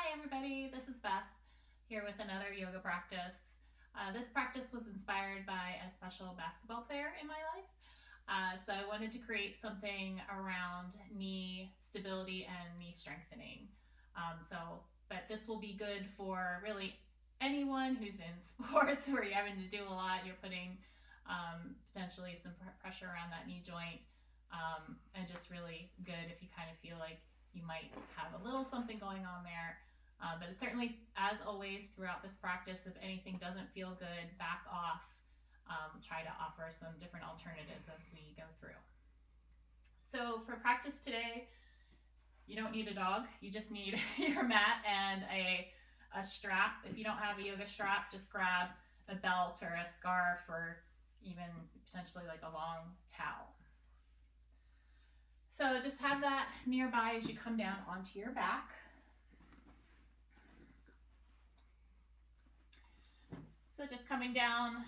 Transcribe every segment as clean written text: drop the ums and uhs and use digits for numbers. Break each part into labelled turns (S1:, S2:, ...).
S1: Hi everybody, this is Beth here with another yoga practice. This practice was inspired by a special basketball player in my life. So I wanted to create something around knee stability and knee strengthening. But this will be good for really anyone who's in sports where you're having to do a lot. You're putting potentially some pressure around that knee joint, and just really good if you kind of feel like you might have a little something going on there. But certainly, as always, throughout this practice, if anything doesn't feel good, back off. Try to offer some different alternatives as we go through. So for practice today, you don't need a dog. You just need your mat and a strap. If you don't have a yoga strap, just grab a belt or a scarf or even potentially like a long towel. So just have that nearby as you come down onto your back. So just coming down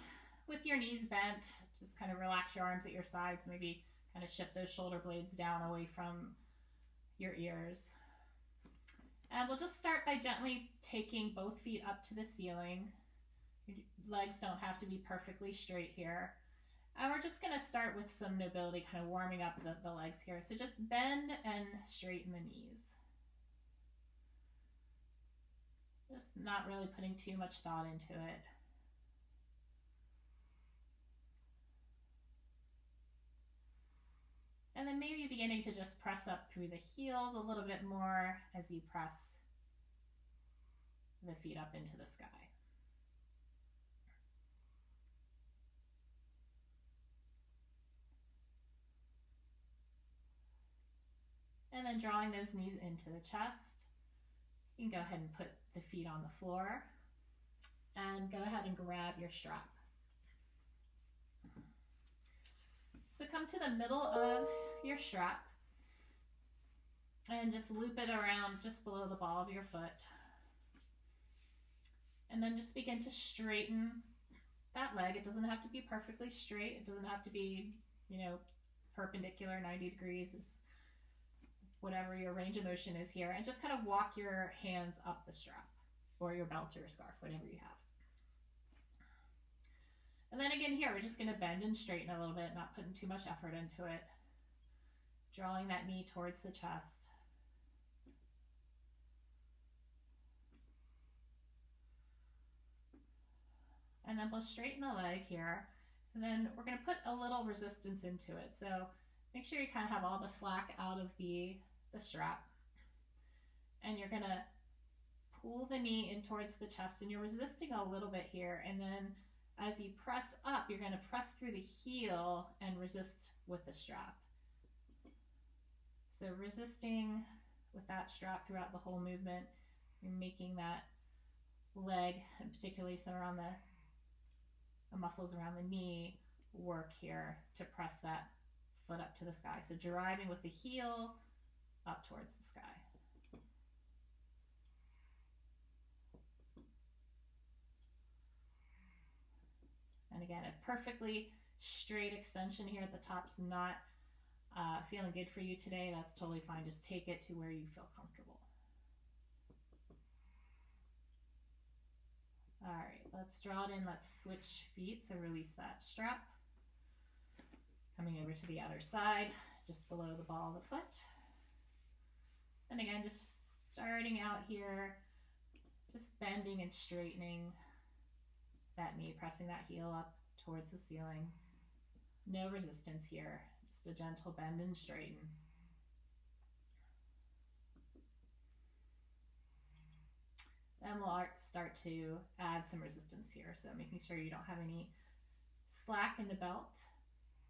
S1: with your knees bent, just kind of relax your arms at your sides, maybe kind of shift those shoulder blades down away from your ears. And we'll just start by gently taking both feet up to the ceiling. Your legs don't have to be perfectly straight here. And we're just going to start with some mobility, kind of warming up the legs here. So just bend and straighten the knees. Just not really putting too much thought into it. And then maybe beginning to just press up through the heels a little bit more as you press the feet up into the sky. And then drawing those knees into the chest. You can go ahead and put the feet on the floor and go ahead and grab your strap. So come to the middle of your strap and just loop it around just below the ball of your foot. And then just begin to straighten that leg. It doesn't have to be perfectly straight. It doesn't have to be, perpendicular 90 degrees. It's whatever your range of motion is here. And just kind of walk your hands up the strap or your belt or your scarf, whatever you have. And then again here, we're just going to bend and straighten a little bit, not putting too much effort into it. Drawing that knee towards the chest. And then we'll straighten the leg here. And then we're going to put a little resistance into it. So make sure you kind of have all the slack out of the strap. And you're going to pull the knee in towards the chest. And you're resisting a little bit here. And then as you press up, you're going to press through the heel and resist with the strap. So resisting with that strap throughout the whole movement, you're making that leg, and particularly some around the muscles around the knee, work here to press that foot up to the sky. So driving with the heel up towards the sky. And again, if perfectly straight extension here at the top's not feeling good for you today, that's totally fine. Just take it to where you feel comfortable. All right, let's draw it in. Let's switch feet. So release that strap. Coming over to the other side, just below the ball of the foot. And again, just starting out here, just bending and straightening that knee, pressing that heel up towards the ceiling. No resistance here, just a gentle bend and straighten. Then we'll start to add some resistance here. So making sure you don't have any slack in the belt.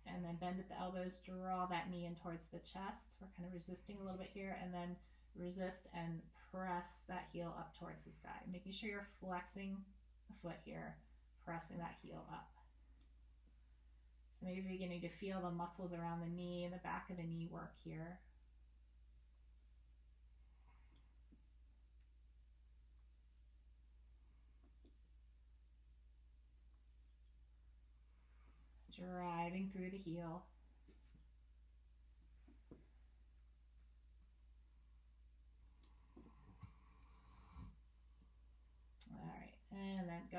S1: And then bend at the elbows, draw that knee in towards the chest. We're kind of resisting a little bit here, and then resist and press that heel up towards the sky. Making sure you're flexing the foot here, pressing that heel up. So maybe beginning to feel the muscles around the knee and the back of the knee work here. Driving through the heel.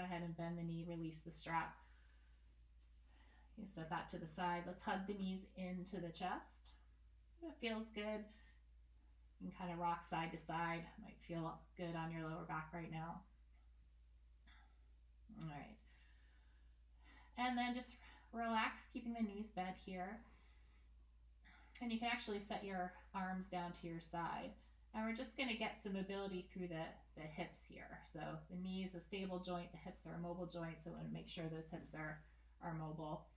S1: go ahead and bend the knee, release the strap. You set that to the side. Let's hug the knees into the chest. It feels good. You can kind of rock side to side. Might feel good on your lower back right now. All right. And then just relax, keeping the knees bent here. And you can actually set your arms down to your side. And we're just going to get some mobility through the hips here. So the knee is a stable joint, the hips are a mobile joint, so we want to make sure those hips are mobile.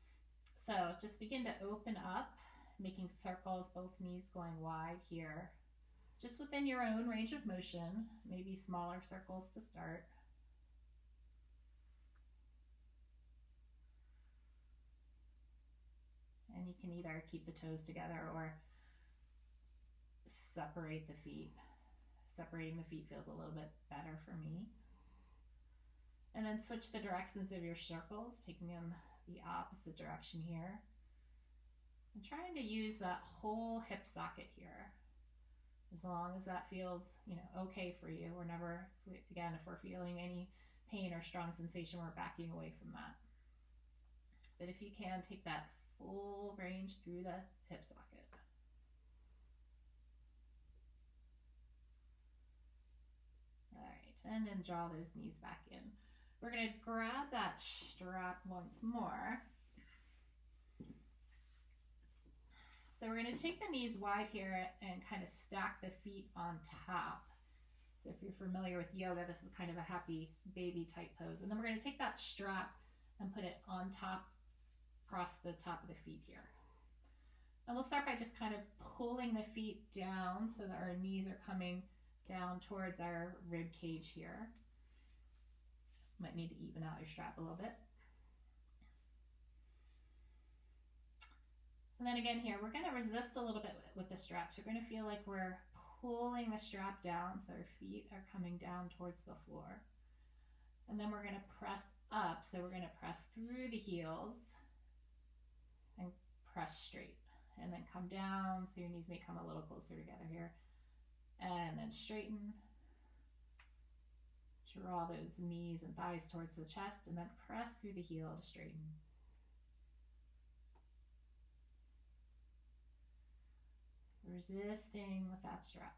S1: So just begin to open up, making circles, both knees going wide here. Just within your own range of motion, maybe smaller circles to start. And you can either keep the toes together or separate the feet. Separating the feet feels a little bit better for me. And then switch the directions of your circles, taking them the opposite direction here. I'm trying to use that whole hip socket here. As long as that feels, okay for you. We're never, again, if we're feeling any pain or strong sensation, we're backing away from that. But if you can, take that full range through the hip socket. All right, and then draw those knees back in. We're going to grab that strap once more. So we're going to take the knees wide here and kind of stack the feet on top. So if you're familiar with yoga, this is kind of a happy baby type pose. And then we're going to take that strap and put it on top, across the top of the feet here. And we'll start by just kind of pulling the feet down so that our knees are coming down towards our rib cage here. Might need to even out your strap a little bit. And then again here, we're going to resist a little bit with the strap. So we're going to feel like we're pulling the strap down so our feet are coming down towards the floor. And then we're going to press up. So we're going to press through the heels and press straight. And then come down so your knees may come a little closer together here. And then straighten. Draw those knees and thighs towards the chest and then press through the heel to straighten. Resisting with that strap.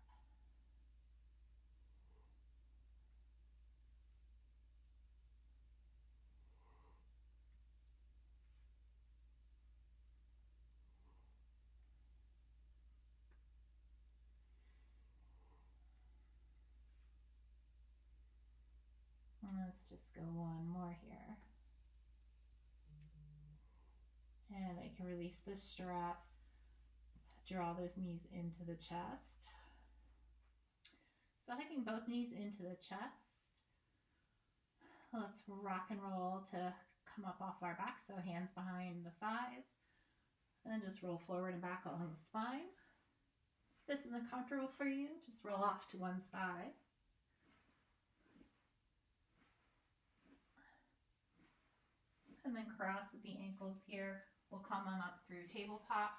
S1: Let's just go one more here. And I can release the strap. Draw those knees into the chest. So hugging both knees into the chest. Let's rock and roll to come up off our back. So hands behind the thighs. And then just roll forward and back along the spine. If this isn't comfortable for you, just roll off to one side. And then cross at the ankles here. We'll come on up through tabletop.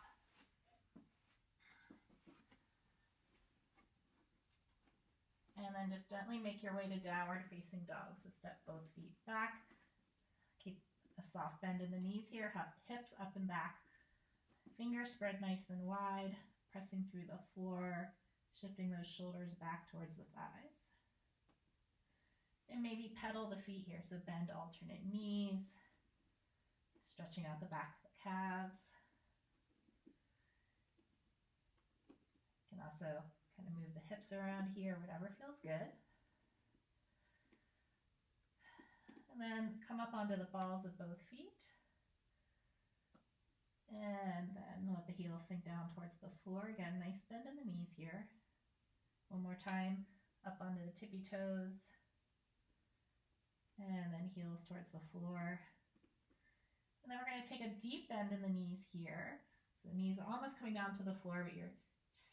S1: And then just gently make your way to downward facing dog. So step both feet back. Keep a soft bend in the knees here. Hips up and back. Fingers spread nice and wide. Pressing through the floor. Shifting those shoulders back towards the thighs. And maybe pedal the feet here. So bend alternate knees. Stretching out the back of the calves. You can also kind of move the hips around here, whatever feels good. And then come up onto the balls of both feet. And then let the heels sink down towards the floor. Again, nice bend in the knees here. One more time, up onto the tippy toes. And then heels towards the floor. And then we're going to take a deep bend in the knees here. So the knees are almost coming down to the floor, but you're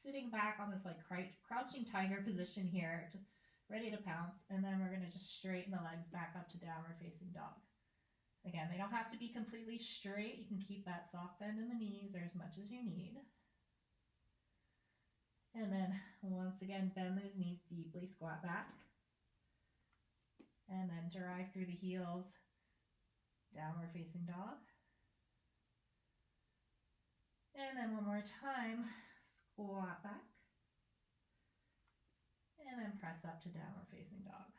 S1: sitting back on this like crouching tiger position here, just ready to pounce. And then we're going to just straighten the legs back up to downward facing dog. Again, they don't have to be completely straight. You can keep that soft bend in the knees or as much as you need. And then once again, bend those knees deeply, squat back. And then drive through the heels, downward facing dog. And then one more time, squat back. And then press up to downward facing dog.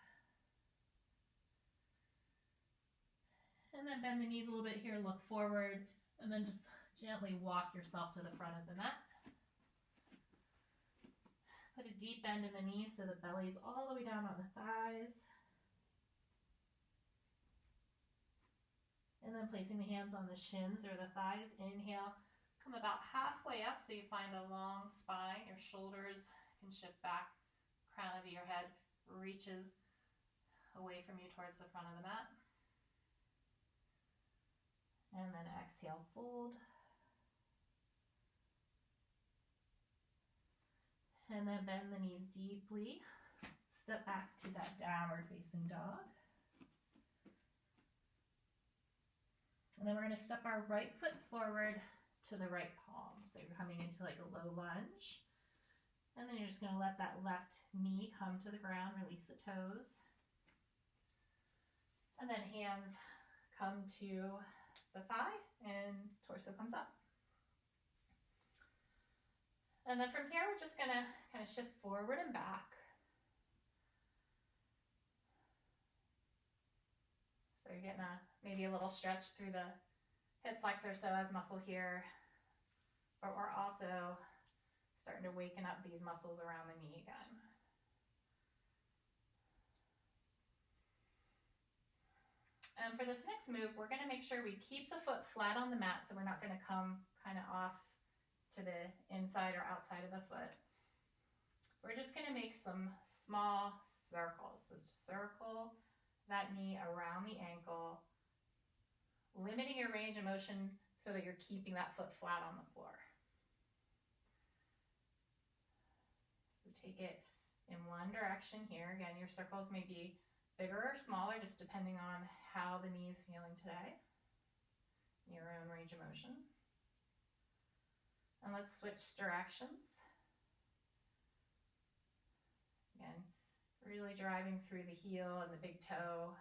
S1: And then bend the knees a little bit here, look forward, and then just gently walk yourself to the front of the mat. Put a deep bend in the knees so the belly's all the way down on the thighs. And then placing the hands on the shins or the thighs. Inhale, come about halfway up so you find a long spine. Your shoulders can shift back. Crown of your head reaches away from you towards the front of the mat. And then exhale, fold. And then bend the knees deeply. Step back to that downward facing dog. And then we're going to step our right foot forward to the right palm. So you're coming into like a low lunge. And then you're just going to let that left knee come to the ground, release the toes. And then hands come to the thigh and torso comes up. And then from here, we're just gonna kind of shift forward and back. So you're getting maybe a little stretch through the hip flexor psoas muscle here, but we're also starting to waken up these muscles around the knee again. And for this next move, we're going to make sure we keep the foot flat on the mat, so we're not going to come kind of off to the inside or outside of the foot. We're just going to make some small circles. So circle that knee around the ankle, limiting your range of motion so that you're keeping that foot flat on the floor. So take it in one direction here. Again, your circles may be bigger or smaller, just depending on how the knee is feeling today, your own range of motion. And let's switch directions. Again, really driving through the heel and the big toe.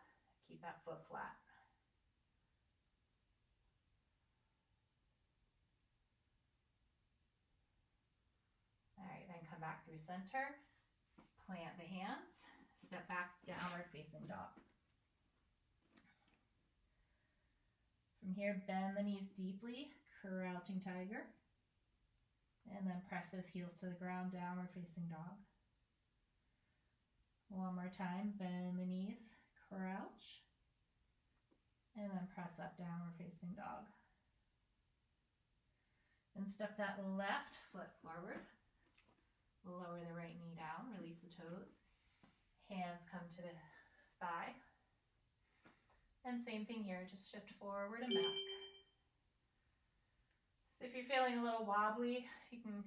S1: Keep that foot flat. All right, then come back through center. Plant the hands. Step back, downward facing dog. From here, bend the knees deeply, crouching tiger. And then press those heels to the ground, downward facing dog. One more time, bend the knees, crouch. And then press up, downward facing dog. And step that left foot forward. Lower the right knee down, release the toes. Hands come to the thigh. And same thing here, just shift forward and back. So if you're feeling a little wobbly, you can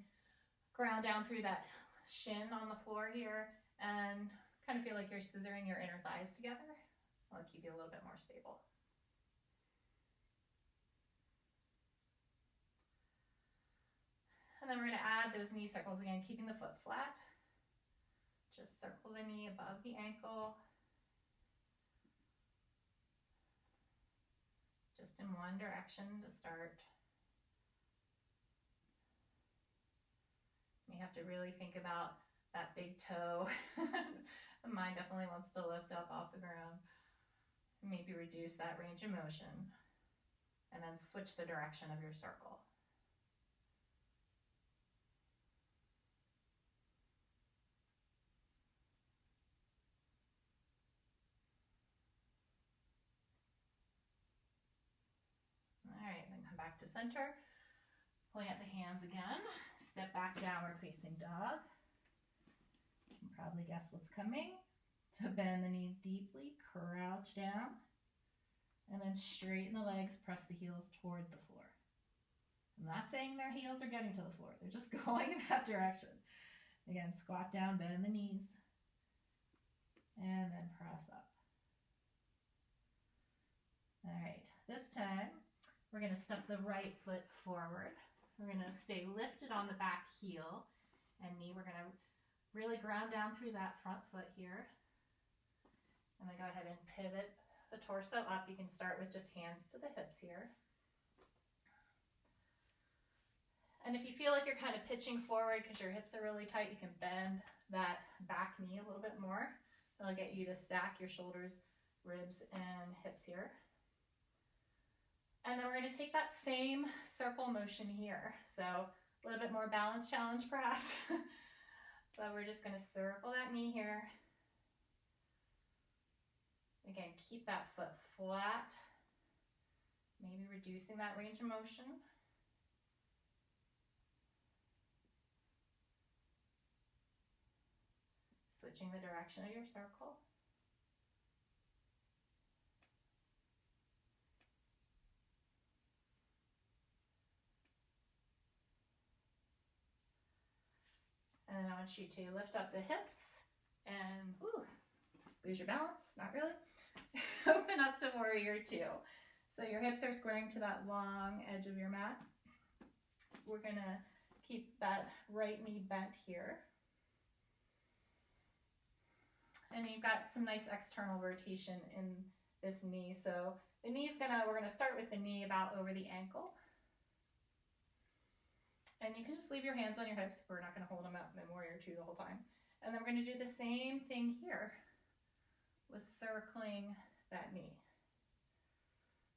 S1: ground down through that shin on the floor here and kind of feel like you're scissoring your inner thighs together. That'll keep you a little bit more stable. And then we're going to add those knee circles again, keeping the foot flat. Just circle the knee above the ankle. Just in one direction to start. You have to really think about that big toe. Mine definitely wants to lift up off the ground. Maybe reduce that range of motion. And then switch the direction of your circle. Back to center, plant the hands again, step back, downward facing dog. You can probably guess what's coming. So bend the knees deeply, crouch down, and then straighten the legs, press the heels toward the floor. I'm not saying their heels are getting to the floor, they're just going in that direction. Again, squat down, bend the knees, and then press up. All right, this time, we're going to step the right foot forward. We're going to stay lifted on the back heel and knee. We're going to really ground down through that front foot here. And then go ahead and pivot the torso up. You can start with just hands to the hips here. And if you feel like you're kind of pitching forward because your hips are really tight, you can bend that back knee a little bit more. That'll get you to stack your shoulders, ribs, and hips here. And then we're going to take that same circle motion here. So a little bit more balance challenge perhaps. But we're just going to circle that knee here. Again, keep that foot flat. Maybe reducing that range of motion. Switching the direction of your circle. And then I want you to lift up the hips and lose your balance, not really. Open up to warrior two. So your hips are squaring to that long edge of your mat. We're gonna keep that right knee bent here. And you've got some nice external rotation in this knee. So the knee's we're gonna start with the knee about over the ankle. And you can just leave your hands on your hips. We're not going to hold them up in warrior two the whole time. And then we're going to do the same thing here with circling that knee.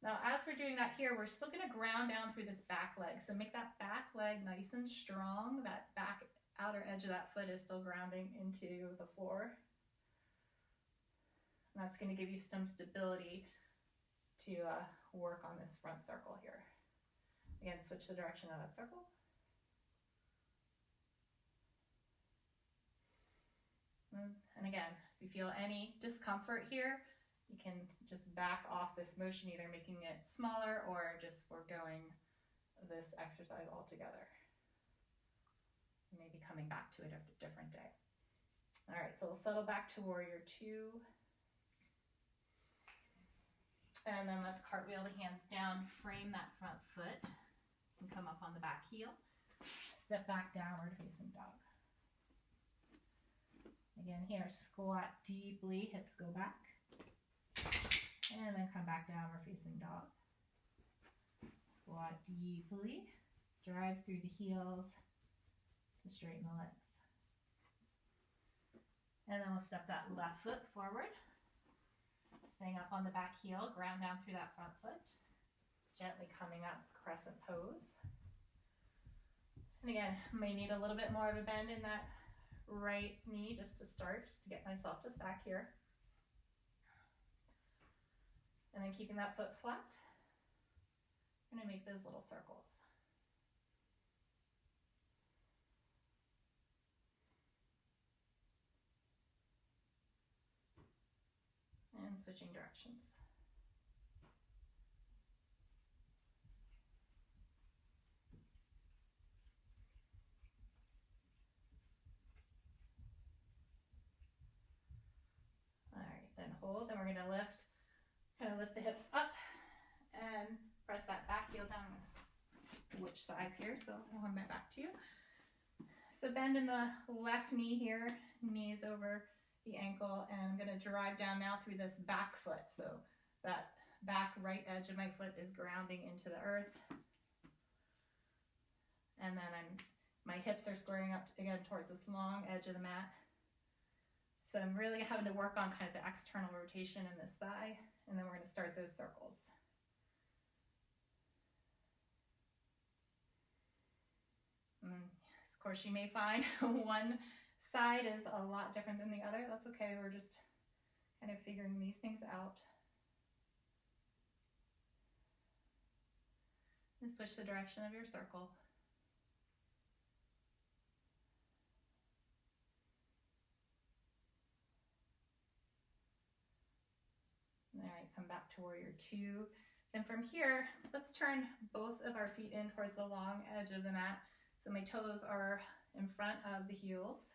S1: Now, as we're doing that here, we're still going to ground down through this back leg. So make that back leg nice and strong. That back outer edge of that foot is still grounding into the floor. And that's going to give you some stability to work on this front circle here. Again, switch the direction of that circle. And again, if you feel any discomfort here, you can just back off this motion, either making it smaller or just foregoing this exercise altogether. Maybe coming back to it a different day. All right, so we'll settle back to warrior two. And then let's cartwheel the hands down, frame that front foot, and come up on the back heel. Step back, downward facing dog. Again here, squat deeply, hips go back. And then come back, downward facing dog. Squat deeply, drive through the heels to straighten the legs. And then we'll step that left foot forward. Staying up on the back heel, ground down through that front foot. Gently coming up, crescent pose. And again, may need a little bit more of a bend in that right knee just to start, just to get myself to stack here. And then keeping that foot flat, I'm going to make those little circles. And switching directions. All right, then hold, and we're going to kind of lift the hips up and press that back heel down. I'm going to switch sides here, so I'll have my back to you. So bend in the left knee here, knees over the ankle, and I'm going to drive down now through this back foot. So that back right edge of my foot is grounding into the earth. And then my hips are squaring up again towards this long edge of the mat. So I'm really having to work on kind of the external rotation in this thigh, and then we're going to start those circles. And of course, you may find one side is a lot different than the other. That's okay. We're just kind of figuring these things out. And switch the direction of your circle. All right, come back to warrior two. Then from here, let's turn both of our feet in towards the long edge of the mat. So my toes are in front of the heels.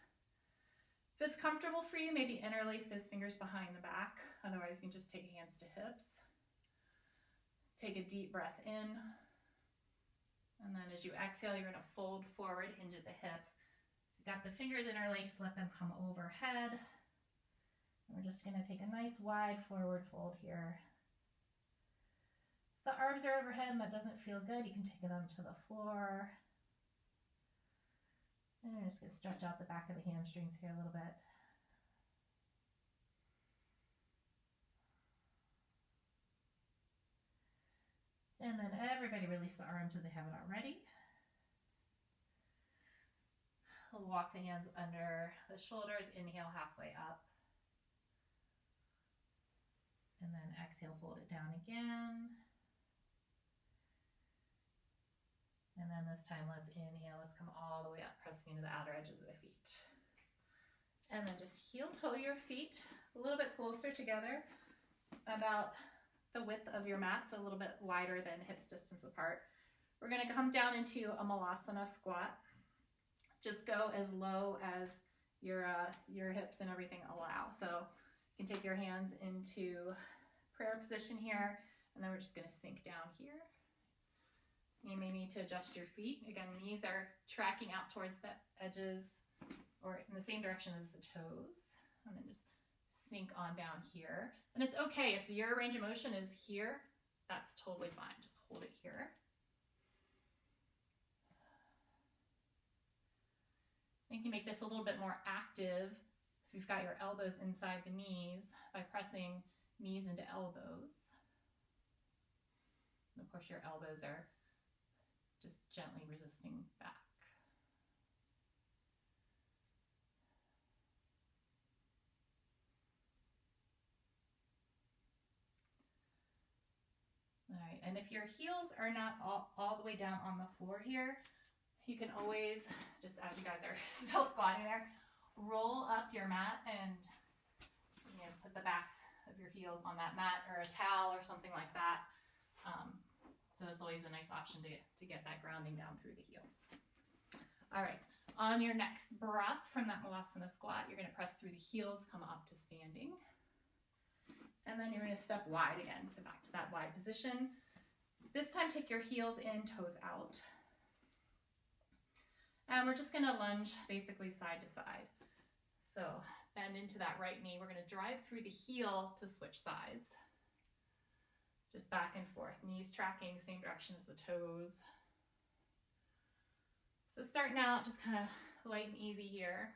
S1: If it's comfortable for you, maybe interlace those fingers behind the back. Otherwise, you can just take hands to hips. Take a deep breath in. And then as you exhale, you're going to fold forward, hinge at the hips. If you've got the fingers interlaced, let them come overhead. We're just going to take a nice wide forward fold here. If the arms are overhead and that doesn't feel good, you can take them to the floor. And we're just going to stretch out the back of the hamstrings here a little bit. And then everybody release the arms if they haven't already. We'll walk the hands under the shoulders, inhale halfway up. And then exhale, fold it down again. And then this time, let's inhale. Let's come all the way up, pressing into the outer edges of the feet. And then just heel toe your feet a little bit closer together, about the width of your mat, so a little bit wider than hips distance apart. We're going to come down into a Malasana Squat. Just go as low as your hips and everything allow. So you can take your hands into prayer position here, and then we're just going to sink down here. You may need to adjust your feet. Again, knees are tracking out towards the edges or in the same direction as the toes. And then just sink on down here. And it's okay if your range of motion is here, that's totally fine. Just hold it here. You can make this a little bit more active if you've got your elbows inside the knees by pressing knees into elbows. And of course, your elbows are just gently resisting back. All right, and if your heels are not all the way down on the floor here, you can always, just as you guys are still squatting there, roll up your mat and put the backs of your heels on that mat or a towel or something like that. So it's always a nice option to get that grounding down through the heels. All right, on your next breath from that Malasana Squat, you're going to press through the heels, come up to standing. And then you're going to step wide again, so back to that wide position. This time, take your heels in, toes out. And we're just going to lunge basically side to side. So bend into that right knee. We're going to drive through the heel to switch sides. Just back and forth, knees tracking same direction as the toes. So starting out, just kind of light and easy here.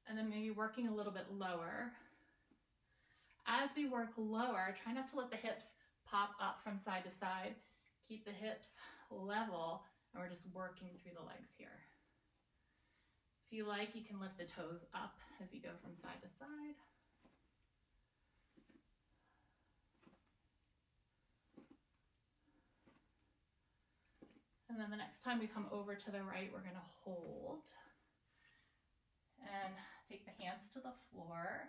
S1: And then maybe working a little bit lower. As we work lower, try not to let the hips pop up from side to side. Keep the hips level, and we're just working through the legs here. If you like, you can lift the toes up as you go from side to side. And then the next time we come over to the right, we're going to hold and take the hands to the floor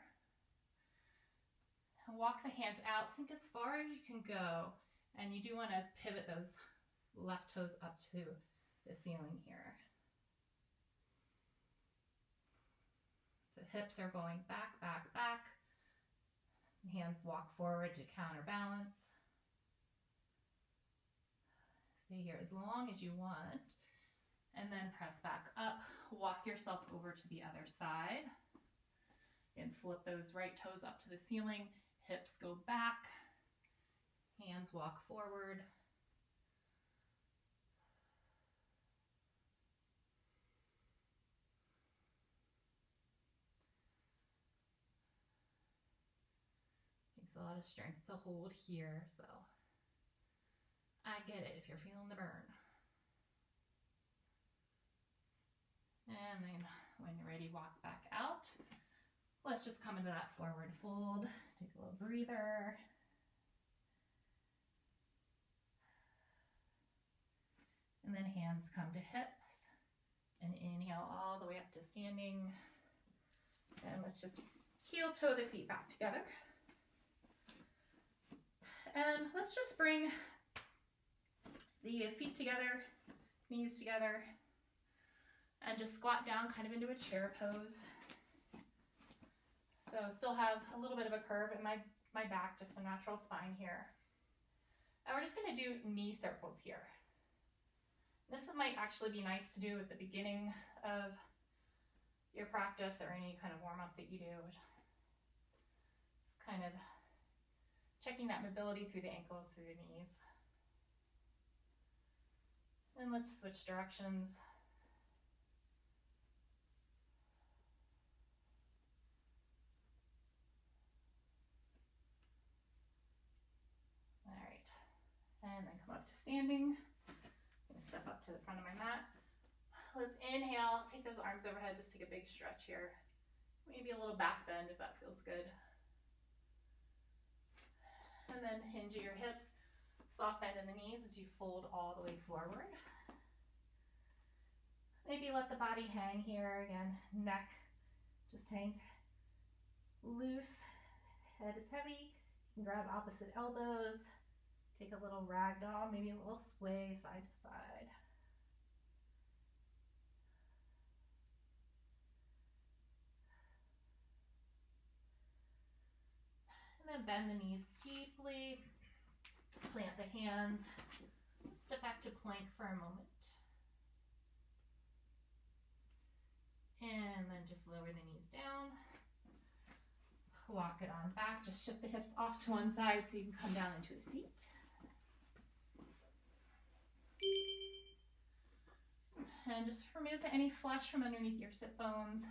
S1: and walk the hands out, sink as far as you can go. And you do want to pivot those left toes up to the ceiling here. So hips are going back, back, back. Hands walk forward to counterbalance. Stay here as long as you want, and then press back up. Walk yourself over to the other side, and flip those right toes up to the ceiling. Hips go back, hands walk forward. Takes a lot of strength to hold here, so I get it if you're feeling the burn. And then when you're ready, walk back out. Let's just come into that forward fold. Take a little breather. And then hands come to hips. And inhale all the way up to standing. And let's just heel toe the feet back together. And let's just bring the feet together, knees together, and just squat down kind of into a chair pose. So still have a little bit of a curve in my back, just a natural spine here. And we're just going to do knee circles here. This might actually be nice to do at the beginning of your practice or any kind of warm-up that you do. It's kind of checking that mobility through the ankles, through the knees. And let's switch directions. All right, and then come up to standing. I'm gonna step up to the front of my mat. Let's inhale, take those arms overhead, just take a big stretch here. Maybe a little back bend if that feels good. And then hinge at your hips, soft bend in the knees as you fold all the way forward. Maybe let the body hang here again, neck just hangs loose, head is heavy. You can grab opposite elbows, take a little ragdoll, maybe a little sway side to side. And then bend the knees deeply, plant the hands, step back to plank for a moment. And then just lower the knees down, walk it on back, just shift the hips off to one side so you can come down into a seat. And just remove any flesh from underneath your sit bones.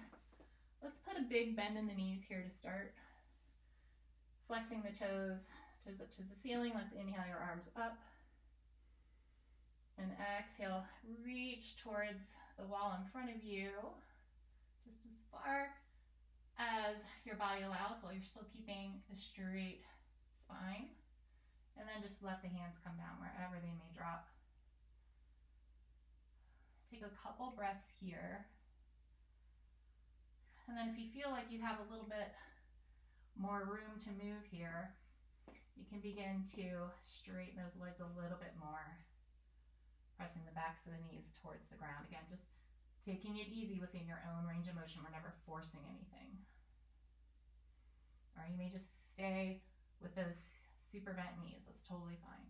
S1: Let's put a big bend in the knees here to start. Flexing the toes up to the ceiling. Let's inhale your arms up. And exhale, reach towards the wall in front of you, just as far as your body allows while you're still keeping a straight spine. And then just let the hands come down wherever they may drop. Take a couple breaths here. And then if you feel like you have a little bit more room to move here, you can begin to straighten those legs a little bit more, pressing the backs of the knees towards the ground. Again, just taking it easy within your own range of motion. We're never forcing anything. Or you may just stay with those super bent knees. That's totally fine.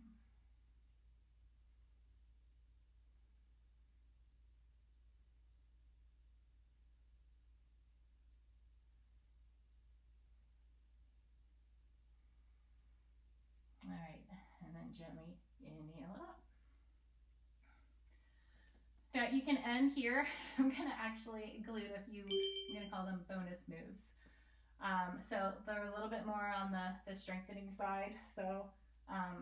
S1: All right, and then gently inhale it up. Now you can end here. I'm gonna actually include a few, I'm gonna call them bonus moves. So they're a little bit more on the strengthening side. So I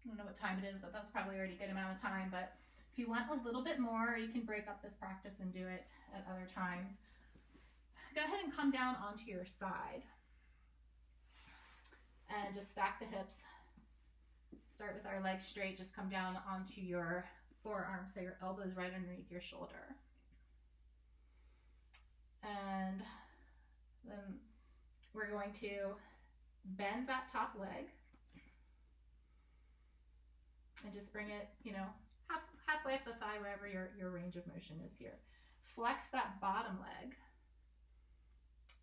S1: don't know what time it is, but that's probably already a good amount of time. But if you want a little bit more, you can break up this practice and do it at other times. Go ahead and come down onto your side and just stack the hips. Start with our legs straight, just come down onto your forearms, so your elbows right underneath your shoulder. And then we're going to bend that top leg and just bring it, halfway up the thigh, wherever your range of motion is here. Flex that bottom leg.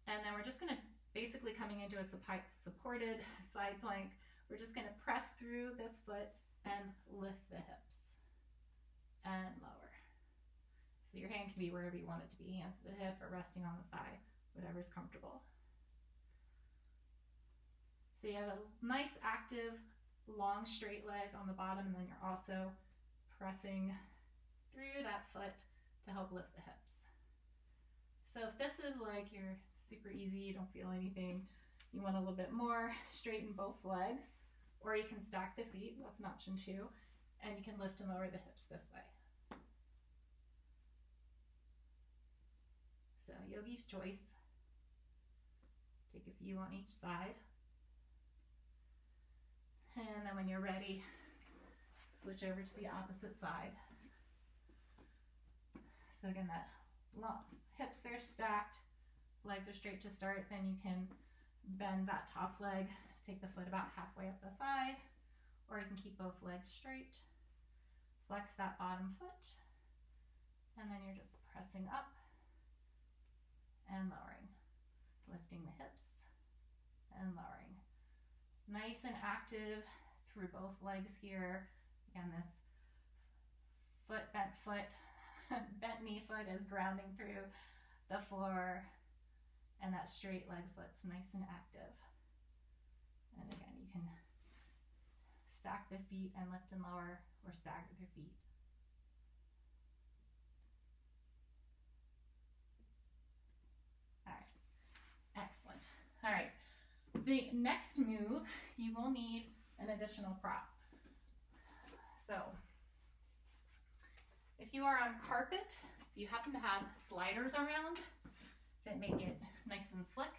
S1: And then we're just gonna basically coming into a supported side plank. We're just gonna press through this foot and lift the hips and lower. So your hand can be wherever you want it to be, hands to the hip or resting on the thigh, whatever's comfortable. So you have a nice active, long, straight leg on the bottom, and then you're also pressing through that foot to help lift the hips. So if this is like you're super easy, you don't feel anything, you want a little bit more, straighten both legs, or you can stack the feet, that's an option too, and you can lift and lower the hips this way. So yogi's choice. Take a few on each side. And then when you're ready, switch over to the opposite side. So again, that hips are stacked, legs are straight to start, then you can bend that top leg, take the foot about halfway up the thigh, or you can keep both legs straight. Flex that bottom foot, and then you're just pressing up and lowering, lifting the hips and lowering. Nice and active through both legs here. Again, this bent knee foot is grounding through the floor, and that straight leg foot's nice and active. And again, you can stack the feet and lift and lower, or stagger the feet. All right, excellent. All right, the next move, you will need an additional prop. So if you are on carpet, if you happen to have sliders around that make it nice and slick,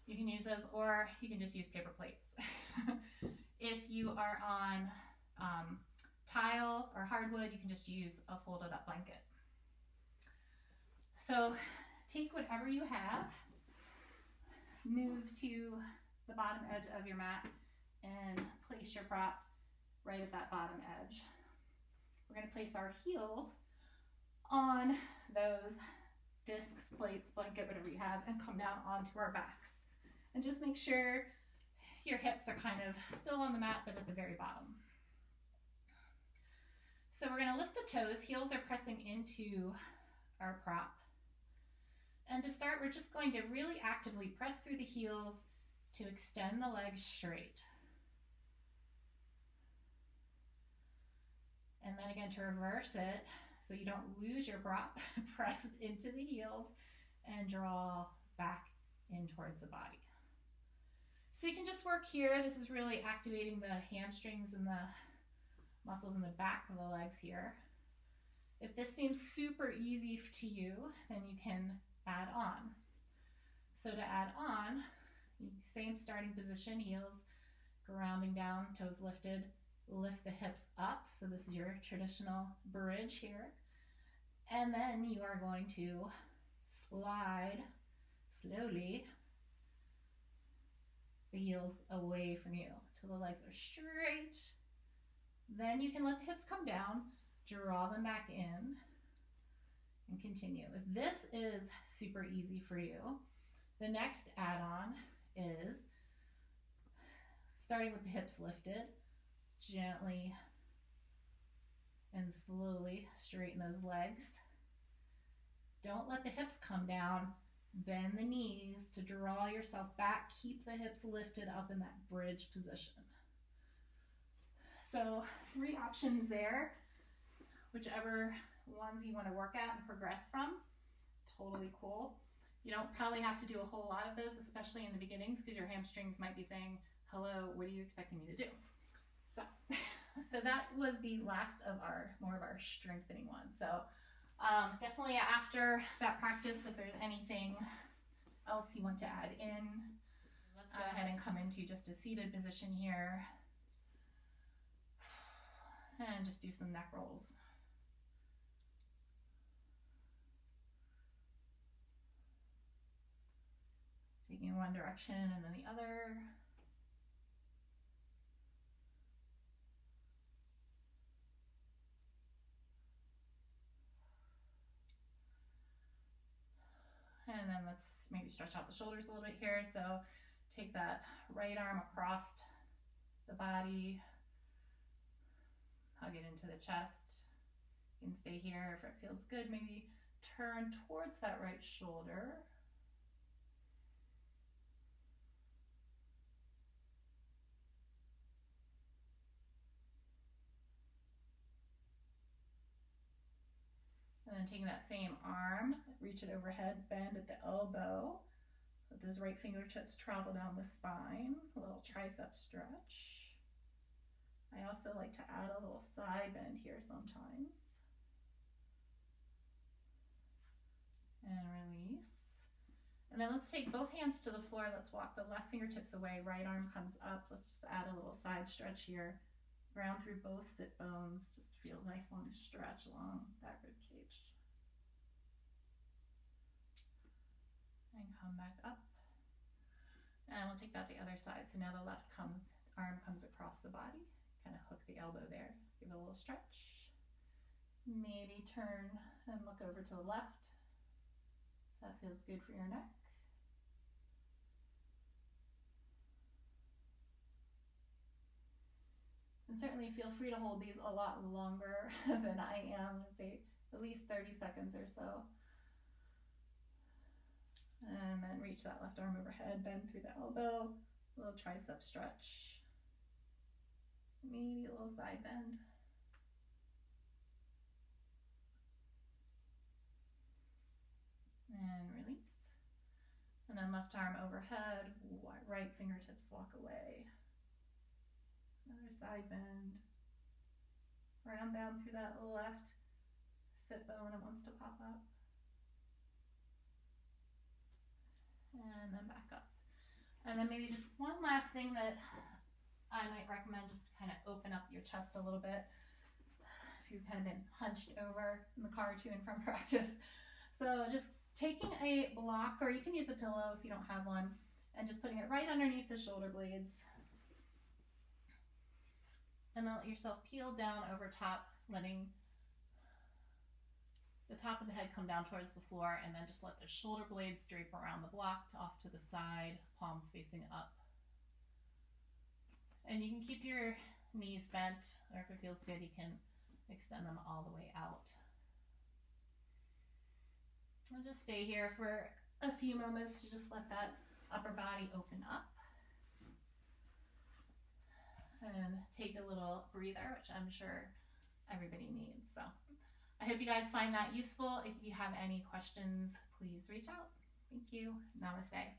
S1: you can use those, or you can just use paper plates. If you are on tile or hardwood, you can just use a folded up blanket. So take whatever you have, move to the bottom edge of your mat, and place your prop right at that bottom edge. We're going to place our heels on those discs, plates, blanket, whatever you have, and come down onto our backs. And just make sure your hips are kind of still on the mat, but at the very bottom. So we're going to lift the toes. Heels are pressing into our prop. And to start, we're just going to really actively press through the heels to extend the legs straight. And then again, to reverse it, so you don't lose your prop, press into the heels and draw back in towards the body. So you can just work here. This is really activating the hamstrings and the muscles in the back of the legs here. If this seems super easy to you, then you can add on. So to add on, same starting position, heels grounding down, toes lifted, lift the hips up. So this is your traditional bridge here. And then you are going to slide slowly the heels away from you till the legs are straight. Then you can let the hips come down, draw them back in, and continue. If this is super easy for you, the next add-on is starting with the hips lifted, gently and slowly straighten those legs. Don't let the hips come down. Bend the knees to draw yourself back. Keep the hips lifted up in that bridge position. So 3 options there, whichever ones you want to work at and progress from. Totally cool. You don't probably have to do a whole lot of those, especially in the beginnings, because your hamstrings might be saying, hello, what are you expecting me to do? So that was the last of more of our strengthening ones. So definitely after that practice, if there's anything else you want to add in, let's go ahead and come into just a seated position here. And just do some neck rolls. Taking one direction and then the other. And then let's maybe stretch out the shoulders a little bit here. So take that right arm across the body, hug it into the chest. You can stay here if it feels good. Maybe turn towards that right shoulder. And then taking that same arm, reach it overhead, bend at the elbow. Let those right fingertips travel down the spine, a little tricep stretch. I also like to add a little side bend here sometimes. And release. And then let's take both hands to the floor. Let's walk the left fingertips away, right arm comes up. Let's just add a little side stretch here. Ground through both sit bones. Just feel a nice long stretch along that rib cage. And come back up. And we'll take that the other side. So now the left arm comes across the body. Kind of hook the elbow there. Give it a little stretch. Maybe turn and look over to the left. That feels good for your neck. And certainly feel free to hold these a lot longer than I am. I'd say at least 30 seconds or so. And then reach that left arm overhead, bend through the elbow, little tricep stretch. Maybe a little side bend. And release. And then left arm overhead, right fingertips walk away. Another side bend. Round down through that left sit bone, it wants to pop up. And then back up. And then maybe just one last thing that I might recommend, just to kind of open up your chest a little bit if you've kind of been hunched over in the car to and from practice. So just taking a block, or you can use a pillow if you don't have one, and just putting it right underneath the shoulder blades. And then let yourself peel down over top, letting the top of the head come down towards the floor, and then just let the shoulder blades drape around the block off to the side, palms facing up. And you can keep your knees bent, or if it feels good, you can extend them all the way out. I'll just stay here for a few moments to just let that upper body open up. And take a little breather, which I'm sure everybody needs. So I hope you guys find that useful. If you have any questions, please reach out. Thank you. Namaste.